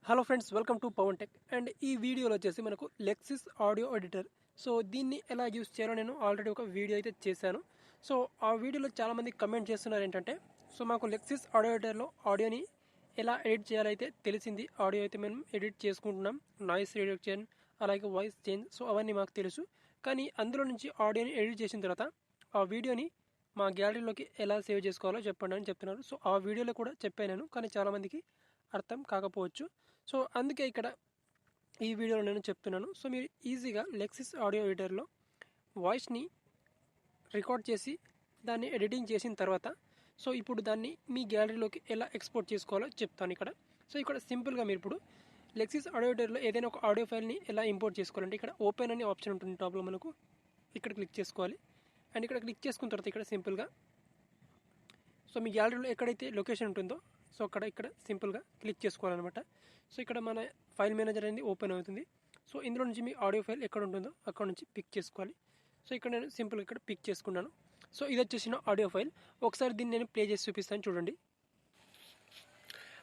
Hello friends, welcome to Pavan tech. And ఈ వీడియోలో వచ్చేసి మనకు లెక్సిస్ ఆడియో ఎడిటర్. సో దీన్ని ఎలా యూస్ చేయాలో నేను ఆల్రెడీ ఒక వీడియో అయితే చేశాను. సో ఆ వీడియోలో చాలామంది కమెంట్ చేస్తున్నారు ఏంటంటే, సో మాకు లెక్సిస్ ఆడియో ఎడిటర్లో ఆడియోని ఎలా ఎడిట్ చేయాలైతే తెలిసింది. ఆడియో అయితే మేము ఎడిట్ చేసుకుంటున్నాం, నాయిస్ రిడక్షన్, అలాగే వాయిస్ చేంజ్, సో అవన్నీ మాకు తెలుసు. కానీ అందులో నుంచి ఆడియోని ఎడిట్ చేసిన తర్వాత ఆ వీడియోని మా గ్యాలరీలోకి ఎలా సేవ్ చేసుకోవాలో చెప్పండి అని చెప్తున్నారు. సో ఆ వీడియోలో కూడా చెప్పాను నేను, కానీ చాలామందికి అర్థం కాకపోవచ్చు. సో అందుకే ఇక్కడ ఈ వీడియోలో నేను చెప్తున్నాను. సో మీరు ఈజీగా లెక్సిస్ ఆడియో ఎడిటర్లో వాయిస్ని రికార్డ్ చేసి దాన్ని ఎడిటింగ్ చేసిన తర్వాత సో ఇప్పుడు దాన్ని మీ గ్యాలరీలోకి ఎలా ఎక్స్పోర్ట్ చేసుకోవాలో చెప్తాను ఇక్కడ. సో ఇక్కడ సింపుల్గా మీరు ఇప్పుడు లెక్సిస్ ఆడియో ఎడిటర్లో ఏదైనా ఒక ఆడియో ఫైల్ని ఎలా ఇంపోర్ట్ చేసుకోవాలంటే ఇక్కడ ఓపెన్ అనే ఆప్షన్ ఉంటుంది టాప్లో, మనకు ఇక్కడ క్లిక్ చేసుకోవాలి. అండ్ ఇక్కడ క్లిక్ చేసుకున్న తర్వాత ఇక్కడ సింపుల్గా సో మీ గ్యాలరీలో ఎక్కడైతే లొకేషన్ ఉంటుందో సో ఇక్కడ సింపుల్గా క్లిక్ చేసుకోవాలన్నమాట. సో ఇక్కడ మన ఫైల్ మేనేజర్ అనేది ఓపెన్ అవుతుంది. సో ఇందులో నుంచి మీ ఆడియో ఫైల్ ఎక్కడ ఉంటుందో అక్కడ నుంచి పిక్ చేసుకోవాలి. సో ఇక్కడ నేను సింపుల్గా ఇక్కడ పిక్ చేసుకున్నాను. సో ఇది వచ్చేసిన ఆడియో ఫైల్. ఒకసారి దీన్ని నేను ప్లే చేసి చూపిస్తాను, చూడండి.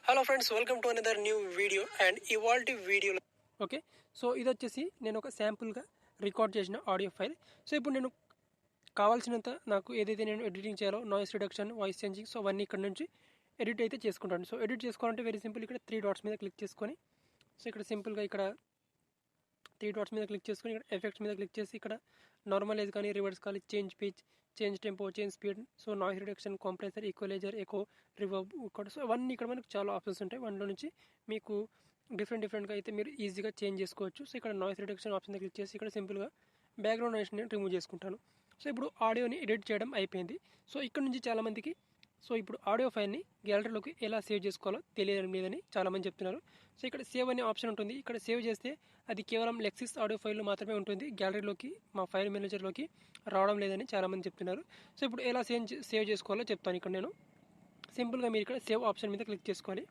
Hello friends, welcome to another new video. And ఇవాల్టి వీడియోలో ఓకే, సో ఇది వచ్చేసి నేను ఒక శాంపుల్గా రికార్డ్ చేసిన ఆడియో ఫైల్. సో ఇప్పుడు నేను కావాల్సినంత నాకు ఏదైతే నేను ఎడిటింగ్ చేయాలో, noise reduction, voice changing, so అవన్నీ ఇక్కడ నుంచి ఎడిట్ అయితే చేసుకుంటాను. సో ఎడిట్ చేసుకోవాలంటే వెరీ సింపుల్, ఇక్కడ 3 డాట్స్ మీద క్లిక్ చేసుకొని సో ఇక్కడ సింపుల్గా ఇక్కడ 3 డాట్స్ మీద క్లిక్ చేసుకొని ఇక్కడ ఎఫెక్ట్స్ మీద క్లిక్ చేసి ఇక్కడ నార్మలైజ్ కానీ, రివర్స్ కానీ, change pitch, change tempo, change speed, so noise reduction, compressor, equalizer, echo, reverb ఇక్కడ, సో అవన్నీ ఇక్కడ మనకు చాలా ఆప్షన్స్ ఉంటాయి. వాటిలో నుంచి మీకు డిఫరెంట్గా అయితే మీరు ఈజీగా చేంజ్ చేసుకోవచ్చు. సో ఇక్కడ నాయిస్ రిడక్షన్ ఆప్షన్ మీద క్లిక్ చేసి ఇక్కడ సింపుల్గా బ్యాక్గ్రౌండ్ నాయిస్ నేను రిమూవ్ చేసుకుంటాను. సో ఇప్పుడు ఆడియోని ఎడిట్ చేయడం అయిపోయింది. సో ఇక్కడ నుంచి చాలామందికి సో ఇప్పుడు ఆడియో ఫైల్ని గ్యాలరీలోకి ఎలా సేవ్ చేసుకోవాలో తెలియడం లేదని చాలామంది చెప్తున్నారు. సో ఇక్కడ సేవ్ అనే ఆప్షన్ ఉంటుంది. ఇక్కడ సేవ్ చేస్తే అది కేవలం లెక్సిస్ ఆడియో ఫైల్లో మాత్రమే ఉంటుంది, గ్యాలరీలోకి మా ఫైల్ మేనేజర్లోకి రావడం లేదని చాలామంది చెప్తున్నారు. సో ఇప్పుడు ఎలా సేవ్ చేసుకోవాలో చెప్తాను. ఇక్కడ నేను సింపుల్గా మీరు ఇక్కడ సేవ్ ఆప్షన్ మీద క్లిక్ చేసుకోవాలి.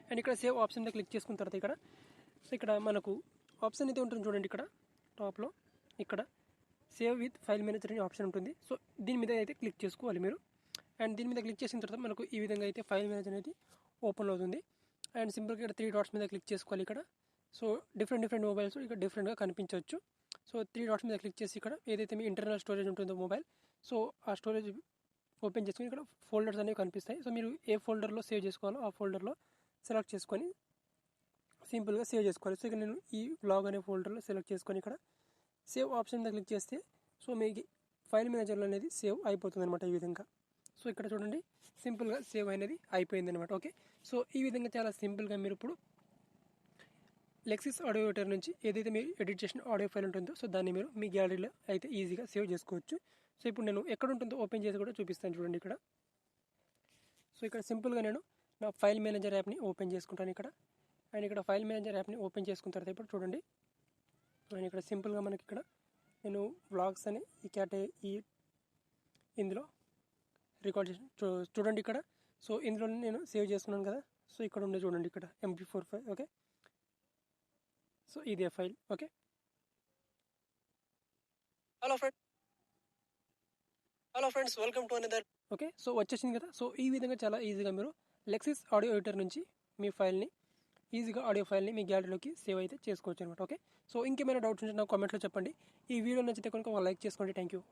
అండ్ ఇక్కడ సేవ్ ఆప్షన్ మీద క్లిక్ చేసుకున్న తర్వాత ఇక్కడ సో ఇక్కడ మనకు ఆప్షన్ అయితే ఉంటుంది చూడండి, ఇక్కడ టాప్లో ఇక్కడ సేవ్ విత్ ఫైల్ మేనేజర్ అనే ఆప్షన్ ఉంటుంది. సో దీని మీద అయితే క్లిక్ చేసుకోవాలి మీరు. అండ్ దీని మీద క్లిక్ చేసిన తర్వాత మనకు ఈ విధంగా అయితే ఫైల్ మేనేజర్ అనేది ఓపెన్ అవుతుంది. అండ్ సింపుల్గా ఇక్కడ 3 డాట్స్ మీద క్లిక్ చేసుకోవాలి ఇక్కడ. సో డిఫరెంట్ మొబైల్స్ ఇక్కడ డిఫరెంట్గా కనిపించవచ్చు. సో 3 డాట్స్ మీద క్లిక్ చేసి ఇక్కడ ఏదైతే మీ ఇంటర్నల్ స్టోరేజ్ ఉంటుందో మొబైల్, సో ఆ స్టోరేజ్ ఓపెన్ చేసుకొని ఇక్కడ ఫోల్డర్స్ అనేవి కనిపిస్తాయి. సో మీరు ఏ ఫోల్డర్లో సేవ్ చేసుకోవాలో ఆ ఫోల్డర్లో సెలెక్ట్ చేసుకొని సింపుల్గా సేవ్ చేసుకోవాలి. సో ఇక్కడ నేను ఈ వ్లాగ్ అనే ఫోల్డర్లో సెలెక్ట్ చేసుకొని ఇక్కడ సేవ్ ఆప్షన్ మీద క్లిక్ చేస్తే సో మీకు ఫైల్ మేనేజర్లో అనేది సేవ్ అయిపోతుంది అనమాట ఈ విధంగా. సో ఇక్కడ చూడండి సింపుల్గా సేవ్ అనేది అయిపోయింది అనమాట. ఓకే, సో ఈ విధంగా చాలా సింపుల్గా మీరు ఇప్పుడు లెక్సిస్ ఆడియో ఎడిటర్ నుంచి ఏదైతే మీరు ఎడిట్ చేసిన ఆడియో ఫైల్ ఉంటుందో సో దాన్ని మీరు మీ గ్యాలరీలో అయితే ఈజీగా సేవ్ చేసుకోవచ్చు. సో ఇప్పుడు నేను ఎక్కడ ఉంటుందో ఓపెన్ చేసి కూడా చూపిస్తాను చూడండి ఇక్కడ. సో ఇక్కడ సింపుల్గా నేను నా ఫైల్ మేనేజర్ యాప్ని ఓపెన్ చేసుకుంటాను ఇక్కడ. అండ్ ఇక్కడ ఫైల్ మేనేజర్ యాప్ని ఓపెన్ చేసుకున్న తర్వాత ఇప్పుడు చూడండి, అండ్ ఇక్కడ సింపుల్గా మనకి ఇక్కడ నేను వ్లాగ్స్ అని ఈ ఇందులో రికార్డ్ చేసి చూడండి ఇక్కడ. సో ఇందులో నేను సేవ్ చేసుకున్నాను కదా, సో ఇక్కడ ఉండే చూడండి ఇక్కడ MP4 ఫైల్. ఓకే, సో ఇదే file. Okay, hello friends, welcome to another. Okay, so వచ్చేసింది కదా. సో ఈ విధంగా చాలా ఈజీగా మీరు లెక్సిస్ ఆడియో ఎడిటర్ నుంచి మీ ఫైల్ని ఈజీగా ఆడియో ఫైల్ని మీ గ్యాలరీలోకి సేవ్ అయితే చేసుకోవచ్చు అనమాట. ఓకే, సో ఇంకేమైనా డౌట్స్ ఉంటే నాకు కామెంట్లో చెప్పండి. ఈ వీడియో నచ్చితే కనుక లైక్ చేసుకోండి. Thank you.